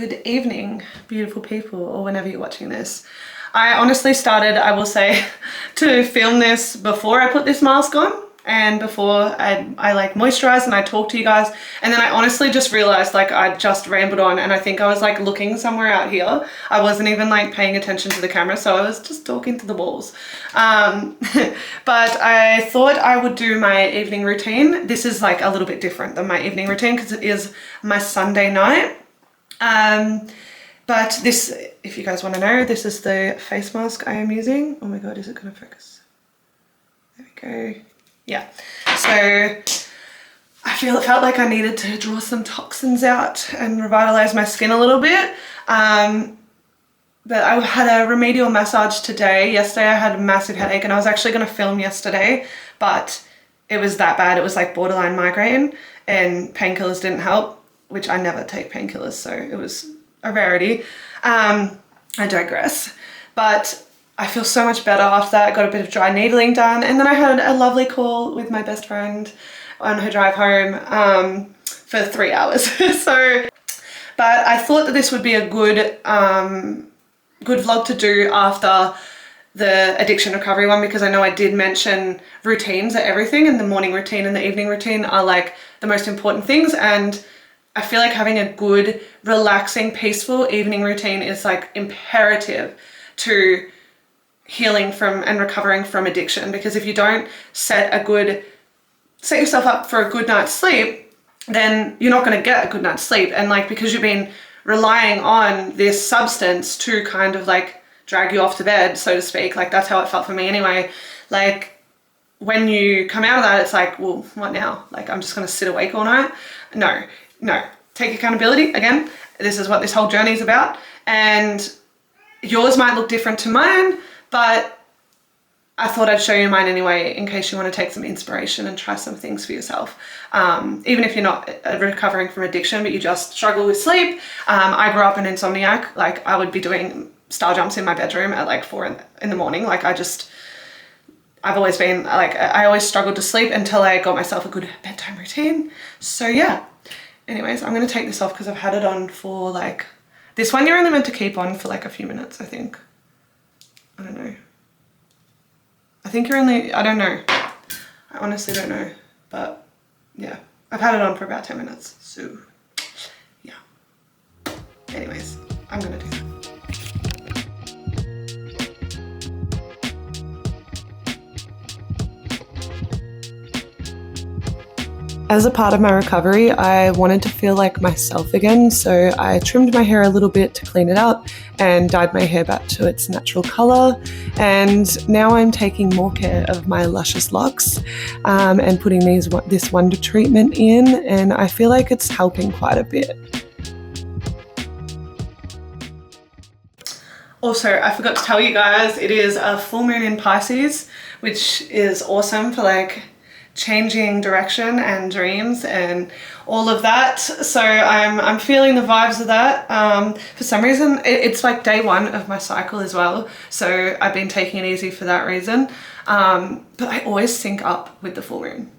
Good evening, beautiful people, or whenever you're watching this. I honestly started, I will say, to film this before I put this mask on and before I like moisturized and I talked to you guys, and then I honestly just realized like I just rambled on and I think I was like looking somewhere out here. I wasn't even like paying attention to the camera, so I was just talking to the walls. But I thought I would do my evening routine. This is like a little bit different than my evening routine because it is my Sunday night. But this, if you guys want to know, this is the face mask I am using. Oh my god, is it going to focus? There we go. Yeah, so I felt like I needed to draw some toxins out and revitalize my skin a little bit. But I had a remedial massage today. Yesterday I had a massive headache and I was actually going to film yesterday, but it was that bad. It was like borderline migraine and painkillers didn't help, which I never take painkillers, so it was a rarity. I digress. But I feel so much better after that. I got a bit of dry needling done, and then I had a lovely call with my best friend on her drive home for 3 hours. But I thought that this would be a good vlog to do after the addiction recovery one, because I know I did mention routines are everything, and the morning routine and the evening routine are like the most important things, and I feel like having a good, relaxing, peaceful evening routine is like imperative to healing from and recovering from addiction, because if you don't set yourself up for a good night's sleep, then you're not going to get a good night's sleep. And like, because you've been relying on this substance to kind of like drag you off to bed, so to speak, like that's how it felt for me anyway. Like when you come out of that, it's like, well, what now? Like I'm just going to sit awake all night? No, take accountability. Again, this is what this whole journey is about, and yours might look different to mine, but I thought I'd show you mine anyway in case you want to take some inspiration and try some things for yourself. Even if you're not recovering from addiction, but you just struggle with sleep. I grew up an insomniac. Like I would be doing star jumps in my bedroom at like 4 in the morning. Like I've always been like, I always struggled to sleep until I got myself a good bedtime routine. So yeah. Anyways, I'm going to take this off because I've had it on for like, this one you're only meant to keep on for like a few minutes, I think. I don't know. I think you're only, I don't know. I honestly don't know. But yeah, I've had it on for about 10 minutes. So yeah. Anyways, I'm going to do that. As a part of my recovery, I wanted to feel like myself again, so I trimmed my hair a little bit to clean it up and dyed my hair back to its natural colour. And now I'm taking more care of my luscious locks and putting this Wonder treatment in, and I feel like it's helping quite a bit. Also, I forgot to tell you guys, it is a full moon in Pisces, which is awesome for like changing direction and dreams and all of that. So I'm feeling the vibes of that. For some reason, it's like day 1 of my cycle as well. So I've been taking it easy for that reason. But I always sync up with the full moon.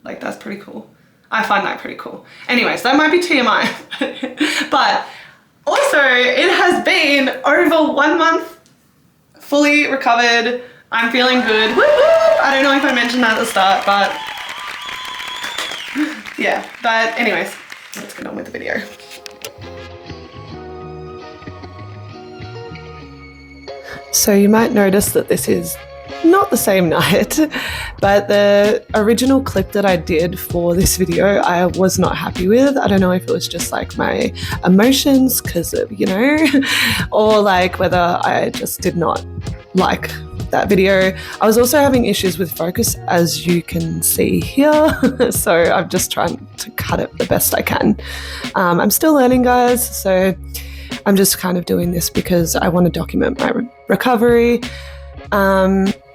Like that's pretty cool. I find that pretty cool. Anyways, that might be TMI. But also it has been over 1 month fully recovered. I'm feeling good. Woo-hoo! I don't know if I mentioned that at the start, but yeah. But anyways, let's get on with the video. So you might notice that this is not the same night, but the original clip that I did for this video I was not happy with. I don't know if it was just like my emotions because of, you know, or like whether I just did not like that video. I was also having issues with focus, as you can see here. So I'm just trying to cut it the best I can. I'm still learning, guys, so I'm just kind of doing this because I want to document my recovery.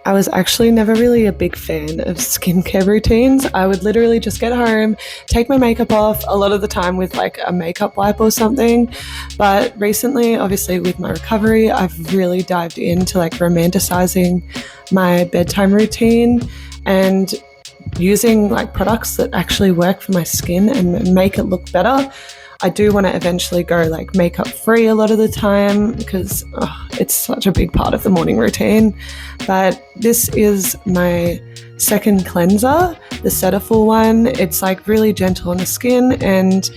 I was actually never really a big fan of skincare routines. I would literally just get home, take my makeup off, a lot of the time with like a makeup wipe or something. But recently, obviously with my recovery, I've really dived into like romanticising my bedtime routine and using like products that actually work for my skin and make it look better. I do want to eventually go like makeup free a lot of the time because it's such a big part of the morning routine. But this is my second cleanser, the Cetaphil one. It's like really gentle on the skin, and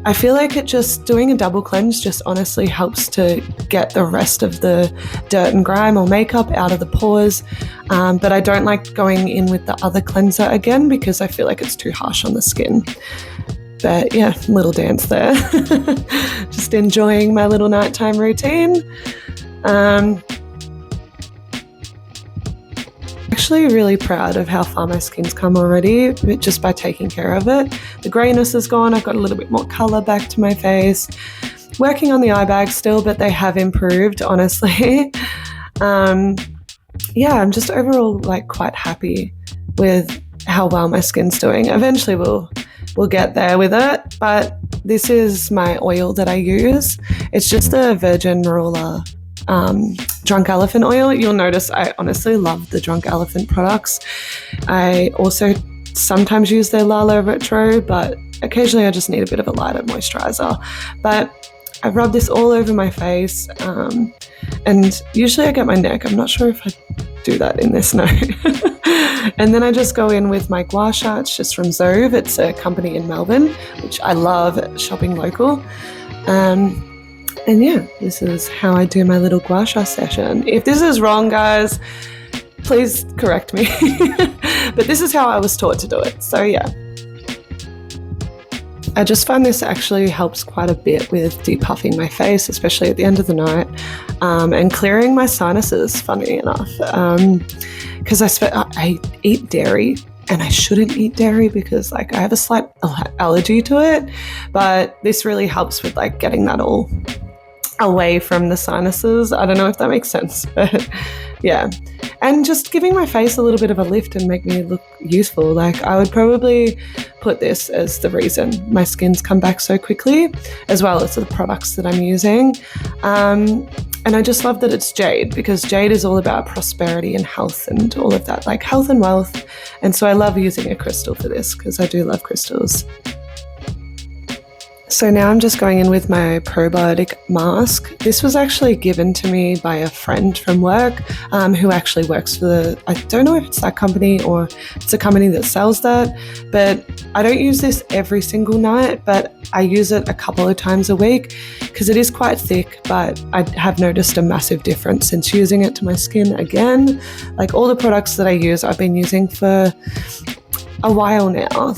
I feel like it just doing a double cleanse just honestly helps to get the rest of the dirt and grime or makeup out of the pores. But I don't like going in with the other cleanser again because I feel like it's too harsh on the skin. But yeah, little dance there. Just enjoying my little nighttime routine. Actually really proud of how far my skin's come already just by taking care of it. The greyness is gone. I've got a little bit more colour back to my face. Working on the eye bags still, but they have improved, honestly. Yeah, I'm just overall like quite happy with how well my skin's doing. Eventually we'll get there with it, but this is my oil that I use. It's just a virgin marula Drunk Elephant oil. You'll notice I honestly love the Drunk Elephant products. I also sometimes use their Lala Retro, but occasionally I just need a bit of a lighter moisturizer. But I rub this all over my face, and usually I get my neck. I'm not sure if I do that in this, no. And then I just go in with my gua sha. It's just from Zove. It's a company in Melbourne, which I love shopping local. And yeah, this is how I do my little gua sha session. If this is wrong, guys, please correct me. But this is how I was taught to do it. So yeah. I just find this actually helps quite a bit with depuffing my face, especially at the end of the night, and clearing my sinuses, funny enough. Because I eat dairy, and I shouldn't eat dairy because like I have a slight allergy to it, but this really helps with like getting that all away from the sinuses. I don't know if that makes sense, but yeah. And just giving my face a little bit of a lift and make me look youthful. Like I would probably put this as the reason my skin's come back so quickly, as well as the products that I'm using. And I just love that it's jade, because jade is all about prosperity and health and all of that, like health and wealth. And so I love using a crystal for this because I do love crystals. So now I'm just going in with my probiotic mask. This was actually given to me by a friend from work who actually works for I don't know if it's that company or it's a company that sells that, but I don't use this every single night, but I use it a couple of times a week because it is quite thick, but I have noticed a massive difference since using it to my skin again. Like all the products that I use, I've been using for a while now,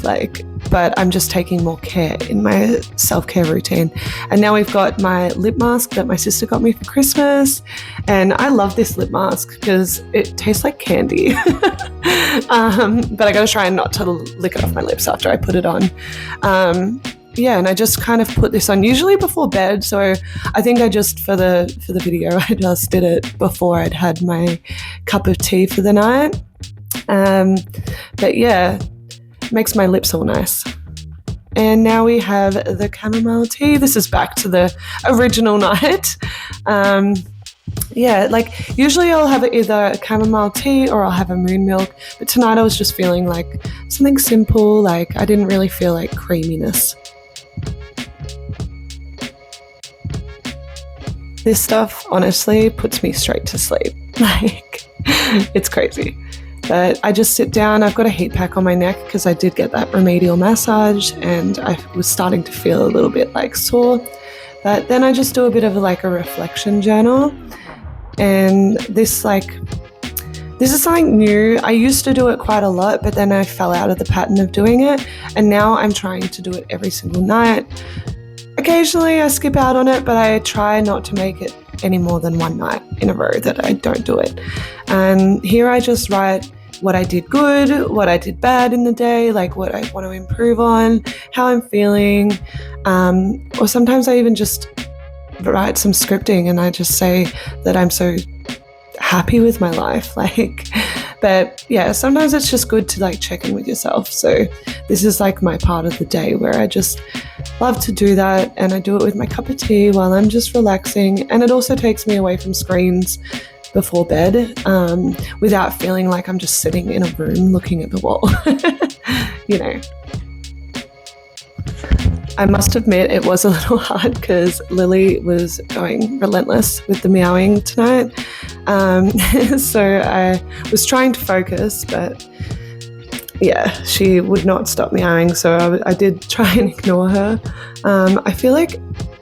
but I'm just taking more care in my self-care routine. And now we've got my lip mask that my sister got me for Christmas. And I love this lip mask because it tastes like candy. But I gotta try not to lick it off my lips after I put it on. Yeah, and I just kind of put this on usually before bed. So I think I just, for the video, I just did it before I'd had my cup of tea for the night. But yeah, makes my lips all nice. And now we have the chamomile tea. This is back to the original night. Yeah, like usually I'll have either a chamomile tea or I'll have a moon milk, but tonight I was just feeling like something simple, like I didn't really feel like creaminess. This stuff honestly puts me straight to sleep. Like, it's crazy. But I just sit down, I've got a heat pack on my neck because I did get that remedial massage and I was starting to feel a little bit like sore. But then I just do a bit of like a reflection journal. And this is something new. I used to do it quite a lot, but then I fell out of the pattern of doing it. And now I'm trying to do it every single night. Occasionally I skip out on it, but I try not to make it any more than one night in a row that I don't do it. And here I just write what I did good, what I did bad in the day, like what I want to improve on, how I'm feeling. Or sometimes I even just write some scripting and I just say that I'm so happy with my life. But yeah, sometimes it's just good to like check in with yourself. So this is like my part of the day where I just love to do that, and I do it with my cup of tea while I'm just relaxing, and it also takes me away from screens before bed without feeling like I'm just sitting in a room looking at the wall. You know. I must admit it was a little hard because Lily was going relentless with the meowing tonight. So I was trying to focus, but yeah, she would not stop meowing. So I did try and ignore her. I feel like,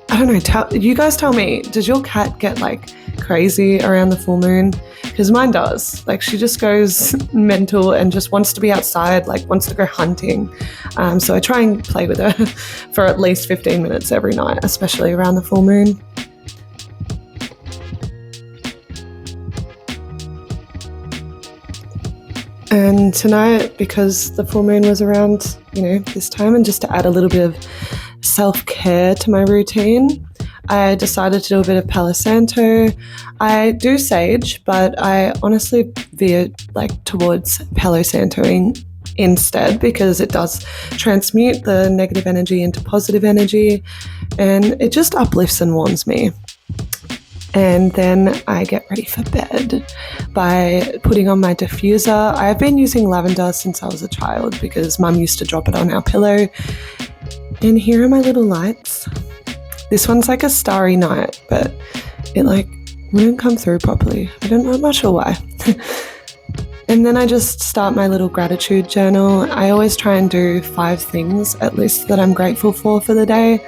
I don't know, you guys tell me, does your cat get like crazy around the full moon? Because mine does. Like, she just goes mental and just wants to be outside, like wants to go hunting. So I try and play with her for at least 15 minutes every night, especially around the full moon. And tonight, because the full moon was around, this time, and just to add a little bit of self-care to my routine, I decided to do a bit of Palo Santo. I do sage, but I honestly veer towards Palo Santoing instead because it does transmute the negative energy into positive energy, and it just uplifts and warms me. And then I get ready for bed by putting on my diffuser. I've been using lavender since I was a child because Mum used to drop it on our pillow. And here are my little lights. This one's like a starry night, but it wouldn't come through properly. I'm not sure why. And then I just start my little gratitude journal. I always try and do 5 things at least that I'm grateful for the day.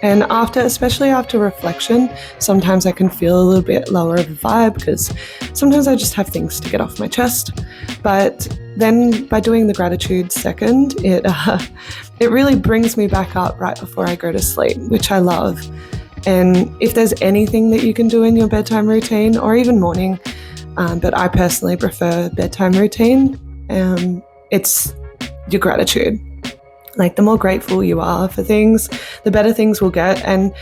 And especially after reflection, sometimes I can feel a little bit lower of a vibe because sometimes I just have things to get off my chest. But then by doing the gratitude second, it really brings me back up right before I go to sleep, which I love. And if there's anything that you can do in your bedtime routine or even morning, but I personally prefer bedtime routine, it's your gratitude. Like, the more grateful you are for things, the better things will get. And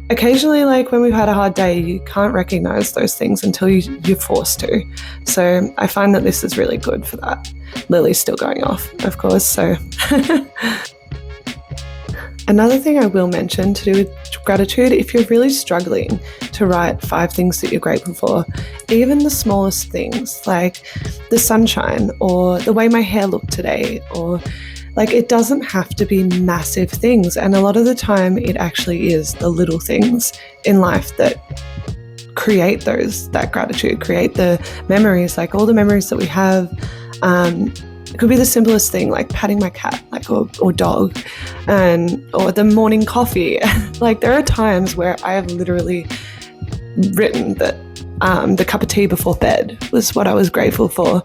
occasionally, when we've had a hard day, you can't recognize those things until you're forced to. So I find that this is really good for that. Lily's still going off, of course, so. Another thing I will mention to do with gratitude, if you're really struggling to write 5 things that you're grateful for, even the smallest things like the sunshine or the way my hair looked today, or it doesn't have to be massive things. And a lot of the time it actually is the little things in life that create that gratitude, create the memories, all the memories that we have. It could be the simplest thing, like patting my cat, or dog, or the morning coffee. There are times where I have literally written that the cup of tea before bed was what I was grateful for.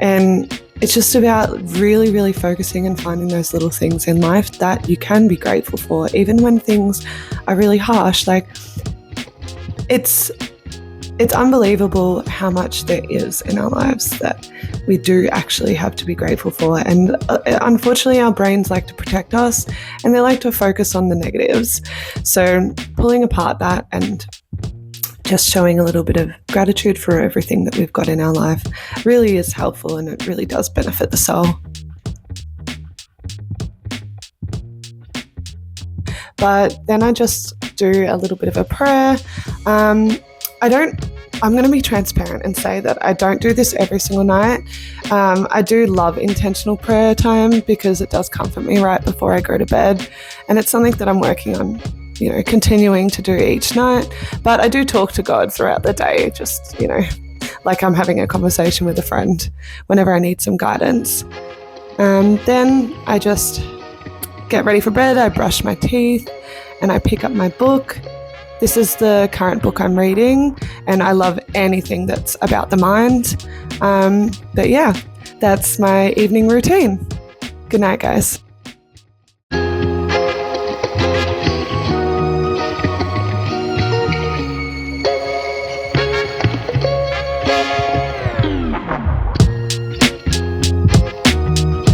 And it's just about really, really focusing and finding those little things in life that you can be grateful for, even when things are really harsh. It's unbelievable how much there is in our lives that we do actually have to be grateful for. And unfortunately, our brains like to protect us and they like to focus on the negatives. So pulling apart that and just showing a little bit of gratitude for everything that we've got in our life really is helpful, and it really does benefit the soul. But then I just do a little bit of a prayer. I'm going to be transparent and say that I don't do this every single night. I do love intentional prayer time because it does comfort me right before I go to bed. And it's something that I'm working on, continuing to do each night. But I do talk to God throughout the day, just, like I'm having a conversation with a friend whenever I need some guidance. Then I just get ready for bed. I brush my teeth and I pick up my book. This is the current book I'm reading, and I love anything that's about the mind. But yeah, that's my evening routine. Good night, guys.